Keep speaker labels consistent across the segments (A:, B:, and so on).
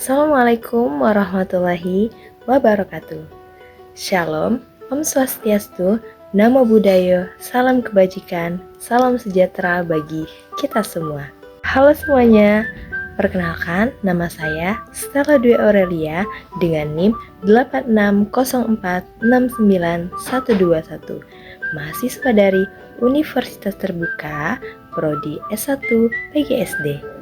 A: Assalamualaikum warahmatullahi wabarakatuh. Shalom, Om Swastiastu, Namo Buddhaya, salam kebajikan, salam sejahtera bagi kita semua. Halo semuanya, perkenalkan nama saya Stella Dwi Aurelia dengan NIM 860469121, mahasiswa dari Universitas Terbuka, Prodi S1 PGSD.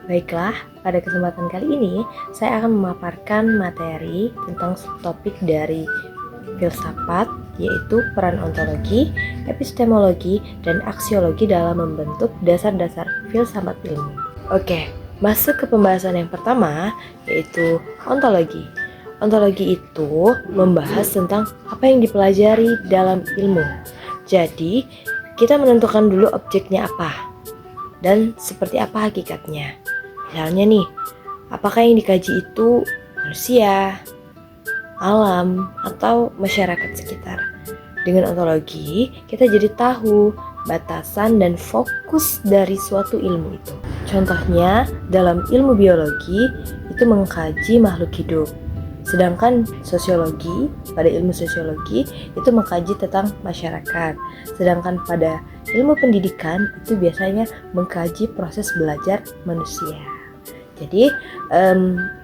A: Baiklah, pada kesempatan kali ini saya akan memaparkan materi tentang topik dari filsafat, yaitu peran ontologi, epistemologi, dan aksiologi dalam membentuk dasar-dasar filsafat ilmu. Oke, masuk ke pembahasan yang pertama, yaitu ontologi. Ontologi itu membahas tentang apa yang dipelajari dalam ilmu. Jadi, kita menentukan dulu objeknya apa dan seperti apa hakikatnya. Misalnya nih, apakah yang dikaji itu manusia, alam, atau masyarakat sekitar. Dengan ontologi, kita jadi tahu batasan dan fokus dari suatu ilmu itu. Contohnya, dalam ilmu biologi, itu mengkaji makhluk hidup. Sedangkan sosiologi, pada ilmu sosiologi, itu mengkaji tentang masyarakat. Sedangkan pada ilmu pendidikan, itu biasanya mengkaji proses belajar manusia. Jadi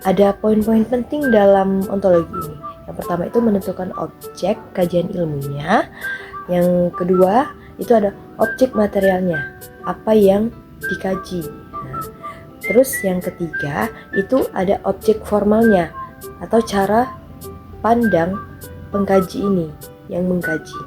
A: ada poin-poin penting dalam ontologi ini. Yang pertama itu menentukan objek kajian ilmunya. Yang kedua itu ada objek materialnya, apa yang dikaji. Terus yang ketiga itu ada objek formalnya atau cara pandang pengkaji ini yang mengkaji.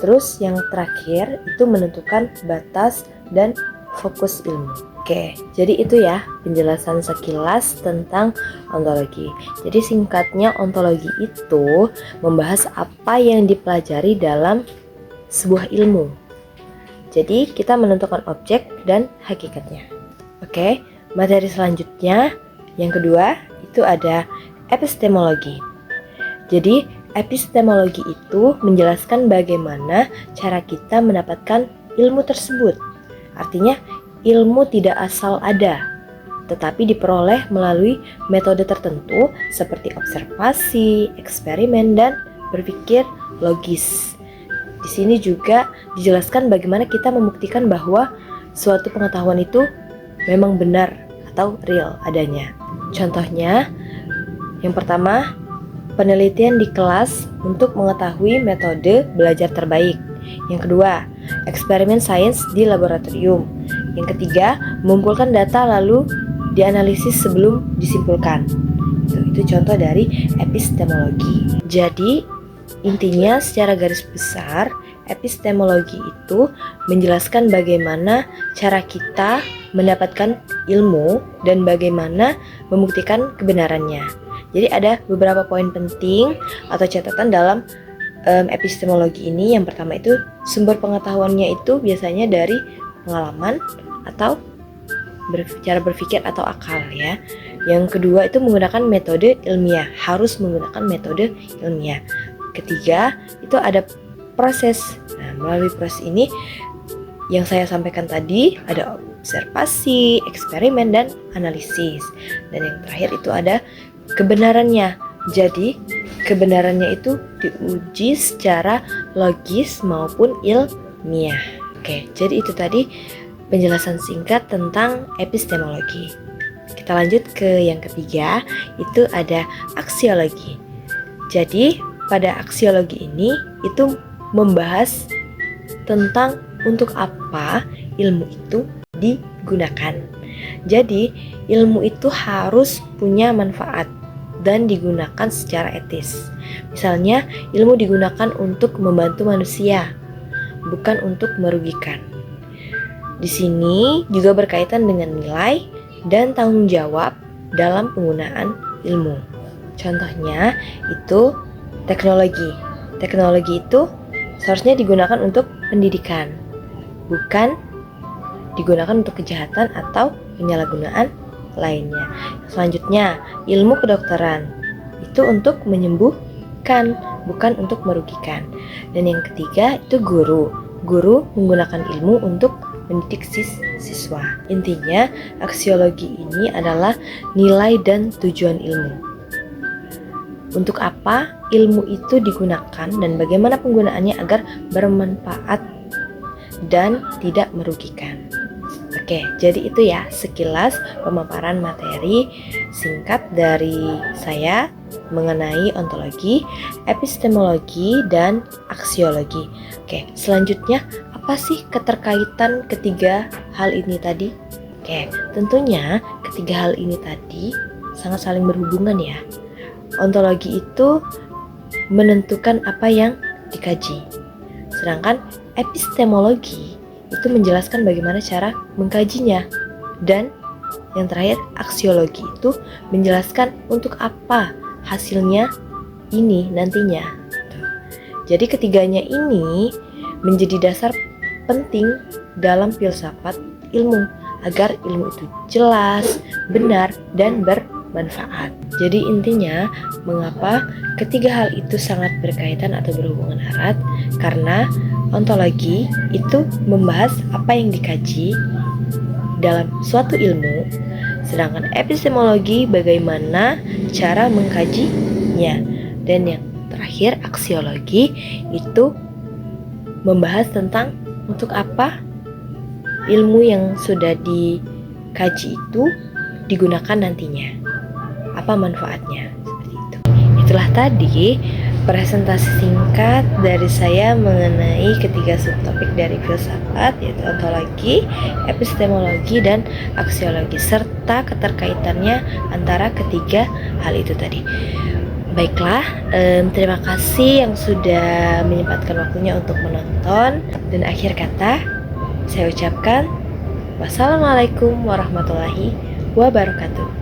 A: Terus yang terakhir itu menentukan batas dan fokus ilmu. Oke, jadi itu ya penjelasan sekilas tentang ontologi. Jadi singkatnya, ontologi itu membahas apa yang dipelajari dalam sebuah ilmu. Jadi kita menentukan objek dan hakikatnya. Oke, materi selanjutnya yang kedua itu ada epistemologi. Jadi epistemologi itu menjelaskan bagaimana cara kita mendapatkan ilmu tersebut. Artinya ilmu tidak asal ada, tetapi diperoleh melalui metode tertentu seperti observasi, eksperimen, dan berpikir logis. Di sini juga dijelaskan bagaimana kita membuktikan bahwa suatu pengetahuan itu memang benar atau real adanya. Contohnya, yang pertama, penelitian di kelas untuk mengetahui metode belajar terbaik. Yang kedua, eksperimen sains di laboratorium. Yang ketiga, mengumpulkan data lalu dianalisis sebelum disimpulkan. Itu contoh dari epistemologi. Jadi, intinya secara garis besar, epistemologi itu menjelaskan bagaimana cara kita mendapatkan ilmu dan bagaimana membuktikan kebenarannya. Jadi ada beberapa poin penting atau catatan dalam epistemologi ini. Yang pertama itu sumber pengetahuannya itu biasanya dari pengalaman atau cara berpikir atau akal ya. Yang kedua itu menggunakan metode ilmiah, harus menggunakan metode ilmiah. Ketiga itu ada proses. Nah, melalui proses ini yang saya sampaikan tadi ada observasi, eksperimen, dan analisis. Dan yang terakhir itu ada kebenarannya. Jadi kebenarannya itu diuji secara logis maupun ilmiah. Oke, jadi itu tadi penjelasan singkat tentang epistemologi. Kita lanjut ke yang ketiga, itu ada aksiologi. Jadi pada aksiologi ini itu membahas tentang untuk apa ilmu itu digunakan. Jadi ilmu itu harus punya manfaat dan digunakan secara etis. Misalnya, ilmu digunakan untuk membantu manusia, bukan untuk merugikan. Di sini juga berkaitan dengan nilai dan tanggung jawab dalam penggunaan ilmu. Contohnya itu teknologi. Teknologi itu seharusnya digunakan untuk pendidikan, bukan digunakan untuk kejahatan atau penyalahgunaan lainnya. Selanjutnya, ilmu kedokteran itu untuk menyembuhkan, bukan untuk merugikan. Dan yang ketiga itu guru. Guru menggunakan ilmu untuk mendidik siswa. Intinya, aksiologi ini adalah nilai dan tujuan ilmu. Untuk apa ilmu itu digunakan dan bagaimana penggunaannya agar bermanfaat dan tidak merugikan. Oke, jadi itu ya sekilas pemaparan materi singkat dari saya mengenai ontologi, epistemologi, dan aksiologi. Oke, selanjutnya apa sih keterkaitan ketiga hal ini tadi? Oke, tentunya ketiga hal ini tadi sangat saling berhubungan ya. Ontologi itu menentukan apa yang dikaji, sedangkan epistemologi itu menjelaskan bagaimana cara mengkajinya, dan yang terakhir aksiologi itu menjelaskan untuk apa hasilnya ini nantinya. Jadi ketiganya ini menjadi dasar penting dalam filsafat ilmu agar ilmu itu jelas, benar, dan bermanfaat. Jadi intinya mengapa ketiga hal itu sangat berkaitan atau berhubungan erat, karena ontologi itu membahas apa yang dikaji dalam suatu ilmu, sedangkan epistemologi bagaimana cara mengkajinya, dan yang terakhir aksiologi itu membahas tentang untuk apa ilmu yang sudah dikaji itu digunakan nantinya, apa manfaatnya, seperti itu. Itulah tadi presentasi singkat dari saya mengenai ketiga subtopik dari filsafat, yaitu ontologi, epistemologi, dan aksiologi, serta keterkaitannya antara ketiga hal itu tadi. Baiklah, terima kasih yang sudah menyempatkan waktunya untuk menonton, dan akhir kata saya ucapkan wassalamualaikum warahmatullahi wabarakatuh.